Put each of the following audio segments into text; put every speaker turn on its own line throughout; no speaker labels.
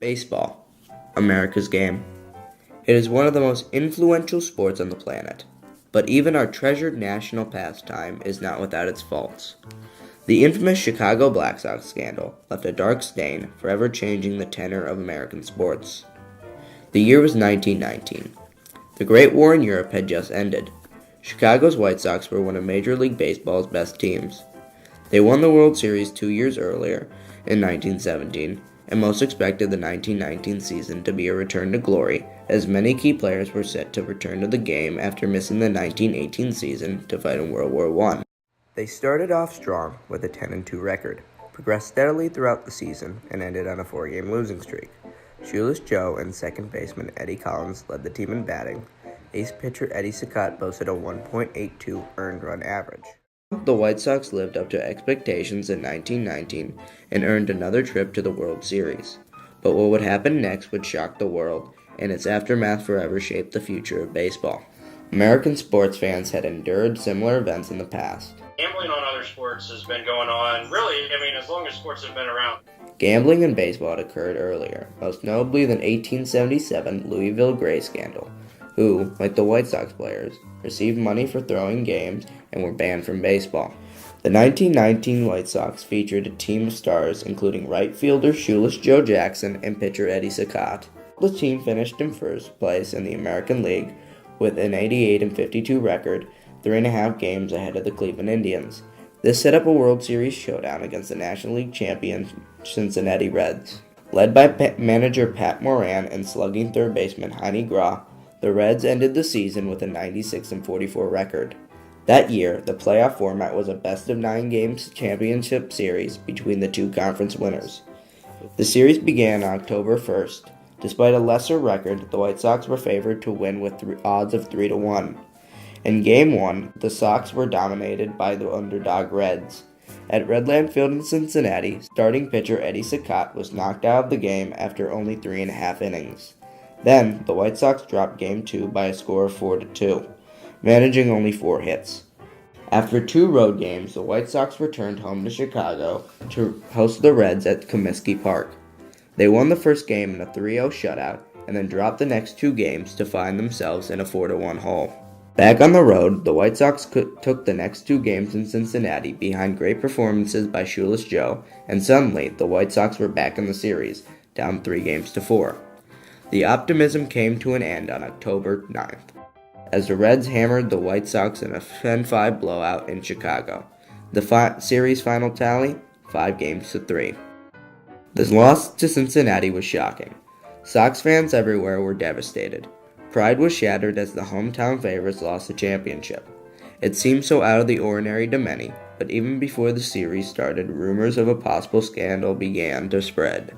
Baseball, America's game. It is one of the most influential sports on the planet, but even our treasured national pastime is not without its faults. The infamous Chicago Black Sox scandal left a dark stain, forever changing the tenor of American sports. The year was 1919. The Great War in Europe had just ended. Chicago's White Sox were one of Major League Baseball's best teams. They won the World Series 2 years earlier, in 1917, and most expected the 1919 season to be a return to glory, as many key players were set to return to the game after missing the 1918 season to fight in World War I. They started off strong with a 10-2 record, progressed steadily throughout the season, and ended on a 4-game losing streak. Shoeless Joe and second baseman Eddie Collins led the team in batting. Ace pitcher Eddie Saccott boasted a 1.82 earned run average. The White Sox lived up to expectations in 1919 and earned another trip to the World Series. But what would happen next would shock the world, and its aftermath forever shaped the future of baseball. American sports fans had endured similar events in the past.
Gambling on other sports has been going on, really, as long as sports have been around.
Gambling in baseball had occurred earlier, most notably the 1877 Louisville Gray scandal, who, like the White Sox players, received money for throwing games and were banned from baseball. The 1919 White Sox featured a team of stars including right fielder Shoeless Joe Jackson and pitcher Eddie Saccott. The team finished in first place in the American League with an 88-52 record, 3.5 games ahead of the Cleveland Indians. This set up a World Series showdown against the National League champion Cincinnati Reds. Led by manager Pat Moran and slugging third baseman Heinie Graw, the Reds ended the season with a 96-44 record. That year, the playoff format was a best-of-9 games championship series between the two conference winners. The series began on October 1st. Despite a lesser record, the White Sox were favored to win with odds of 3-1. In Game 1, the Sox were dominated by the underdog Reds. At Redland Field in Cincinnati, starting pitcher Eddie Saccott was knocked out of the game after only 3.5 innings. Then, the White Sox dropped Game 2 by a score of 4-2, managing only 4 hits. After 2 road games, the White Sox returned home to Chicago to host the Reds at Comiskey Park. They won the first game in a 3-0 shutout, and then dropped the next 2 games to find themselves in a 4-1 hole. Back on the road, the White Sox took the next 2 games in Cincinnati behind great performances by Shoeless Joe, and suddenly the White Sox were back in the series, down 3-4. The optimism came to an end on October 9th, as the Reds hammered the White Sox in a 10-5 blowout in Chicago. The series final tally, 5-3. The loss to Cincinnati was shocking. Sox fans everywhere were devastated. Pride was shattered as the hometown favorites lost the championship. It seemed so out of the ordinary to many, but even before the series started, rumors of a possible scandal began to spread.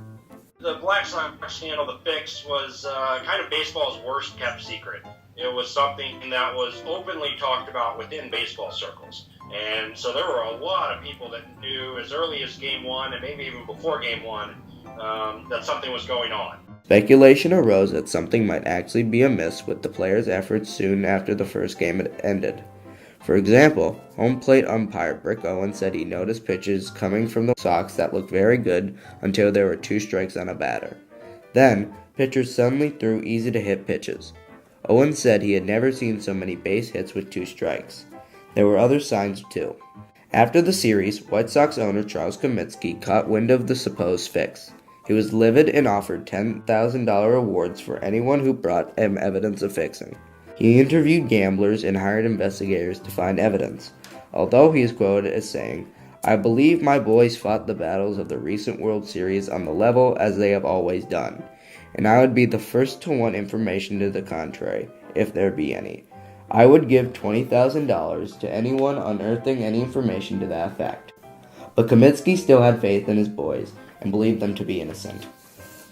The Black Sox scandal, the fix, was kind of baseball's worst kept secret. It was something that was openly talked about within baseball circles. And so there were a lot of people that knew as early as Game 1 and maybe even before Game 1 that something was going on.
Speculation arose that something might actually be amiss with the players' efforts soon after the first game had ended. For example, home plate umpire Brick Owen said he noticed pitches coming from the Sox that looked very good until there were 2 strikes on a batter. Then, pitchers suddenly threw easy-to-hit pitches. Owen said he had never seen so many base hits with 2 strikes. There were other signs too. After the series, White Sox owner Charles Comiskey caught wind of the supposed fix. He was livid and offered $10,000 rewards for anyone who brought him evidence of fixing. He interviewed gamblers and hired investigators to find evidence, although he is quoted as saying, "I believe my boys fought the battles of the recent World Series on the level as they have always done, and I would be the first to want information to the contrary, if there be any. I would give $20,000 to anyone unearthing any information to that effect." But Comiskey still had faith in his boys and believed them to be innocent.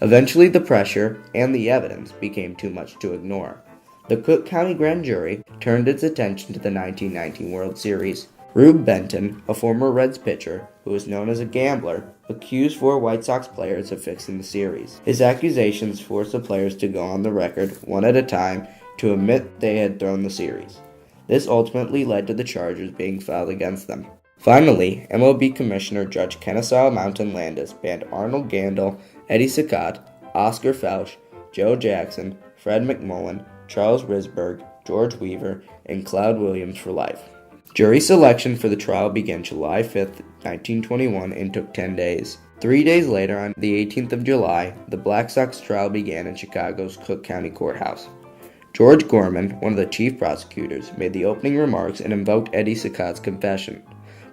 Eventually, the pressure and the evidence became too much to ignore. The Cook County Grand Jury turned its attention to the 1919 World Series. Rube Benton, a former Reds pitcher who was known as a gambler, accused 4 White Sox players of fixing the series. His accusations forced the players to go on the record, one at a time, to admit they had thrown the series. This ultimately led to the charges being filed against them. Finally, MLB Commissioner Judge Kennesaw Mountain Landis banned Arnold Gandil, Eddie Saccott, Oscar Fausch, Joe Jackson, Fred McMullen, Charles Risberg, George Weaver, and Cloud Williams for life. Jury selection for the trial began July 5, 1921, and took 10 days. 3 days later, on the 18th of July, the Black Sox trial began in Chicago's Cook County Courthouse. George Gorman, one of the chief prosecutors, made the opening remarks and invoked Eddie Saccot's confession.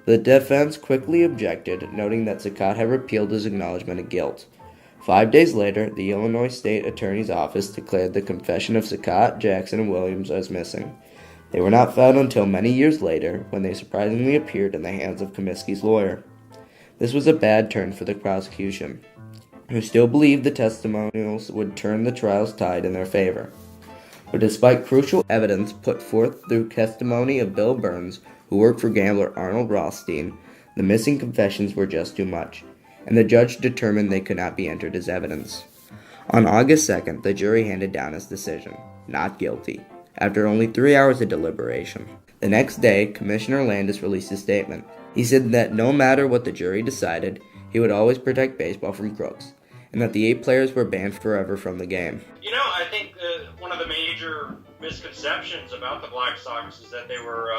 The defense quickly objected, noting that Saccot had repealed his acknowledgement of guilt. 5 days later, the Illinois State Attorney's Office declared the confession of Saccot, Jackson, and Williams as missing. They were not found until many years later, when they surprisingly appeared in the hands of Comiskey's lawyer. This was a bad turn for the prosecution, who still believed the testimonials would turn the trial's tide in their favor. But despite crucial evidence put forth through testimony of Bill Burns, who worked for gambler Arnold Rothstein, the missing confessions were just too much, and the judge determined they could not be entered as evidence. On August 2nd, the jury handed down its decision, not guilty, after only 3 hours of deliberation. The next day, Commissioner Landis released a statement. He said that no matter what the jury decided, he would always protect baseball from crooks, and that the 8 players were banned forever from the game.
You know, I think one of the major misconceptions about the Black Sox is that they were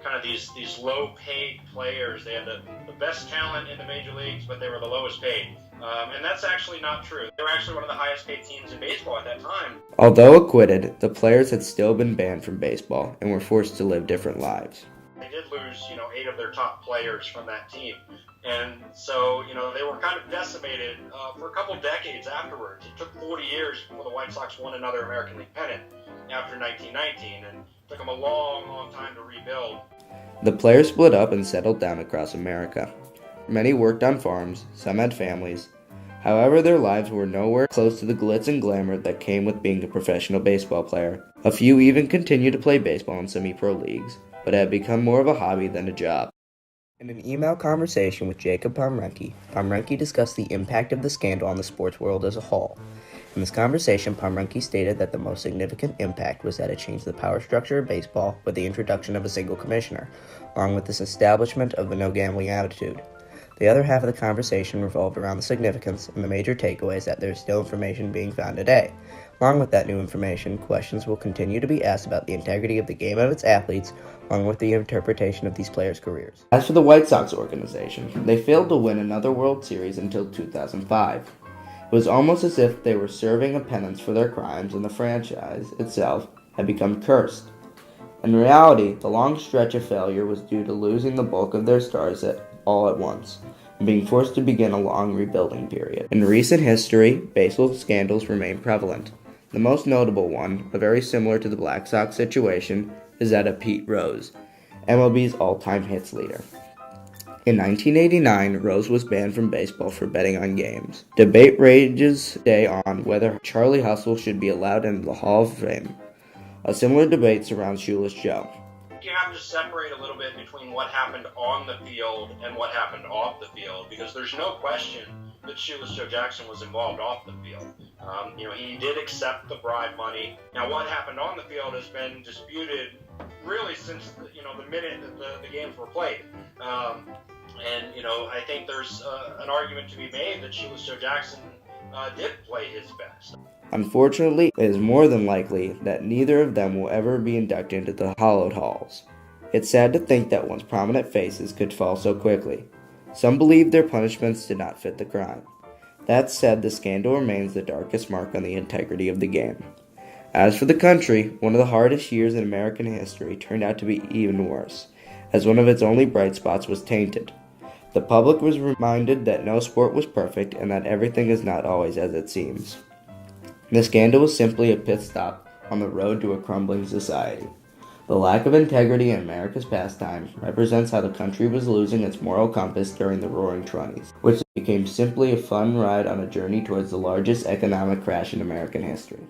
kind of these low-paid players. They had the best talent in the major leagues, but they were the lowest paid. And that's actually not true. They were actually one of the highest-paid teams in baseball at that time.
Although acquitted, the players had still been banned from baseball and were forced to live different lives.
They did lose, 8 of their top players from that team. And so, they were kind of decimated for a couple decades afterwards. It took 40 years before the White Sox won another American League pennant after 1919, and it took them a long, long time to rebuild.
The players split up and settled down across America. Many worked on farms, some had families. However, their lives were nowhere close to the glitz and glamour that came with being a professional baseball player. A few even continued to play baseball in semi-pro leagues, but it had become more of a hobby than a job. In an email conversation with Jacob Pomrenke discussed the impact of the scandal on the sports world as a whole. In this conversation, Pomrenke stated that the most significant impact was that it changed the power structure of baseball with the introduction of a single commissioner, along with this establishment of a no-gambling attitude. The other half of the conversation revolved around the significance and the major takeaways that there is still information being found today. Along with that new information, questions will continue to be asked about the integrity of the game and its athletes, along with the interpretation of these players' careers. As for the White Sox organization, they failed to win another World Series until 2005. It was almost as if they were serving a penance for their crimes, and the franchise itself had become cursed. In reality, the long stretch of failure was due to losing the bulk of their stars all at once, and being forced to begin a long rebuilding period. In recent history, baseball scandals remain prevalent. The most notable one, very similar to the Black Sox situation, is that of Pete Rose, MLB's all-time hits leader. In 1989, Rose was banned from baseball for betting on games. Debate rages today on whether Charlie Hustle should be allowed into the Hall of Fame. A similar debate surrounds Shoeless Joe.
You have to separate a little bit between what happened on the field and what happened off the field, because there's no question that Shoeless Joe Jackson was involved off the field. He did accept the bribe money. Now, what happened on the field has been disputed really since the minute that the games were played. I think there's an argument to be made that Shoeless Joe Jackson did play his best.
Unfortunately, it is more than likely that neither of them will ever be inducted into the hallowed halls. It's sad to think that once prominent faces could fall so quickly. Some believe their punishments did not fit the crime. That said, the scandal remains the darkest mark on the integrity of the game. As for the country, one of the hardest years in American history turned out to be even worse, as one of its only bright spots was tainted. The public was reminded that no sport was perfect and that everything is not always as it seems. The scandal was simply a pit stop on the road to a crumbling society. The lack of integrity in America's pastime represents how the country was losing its moral compass during the Roaring '20s, which became simply a fun ride on a journey towards the largest economic crash in American history.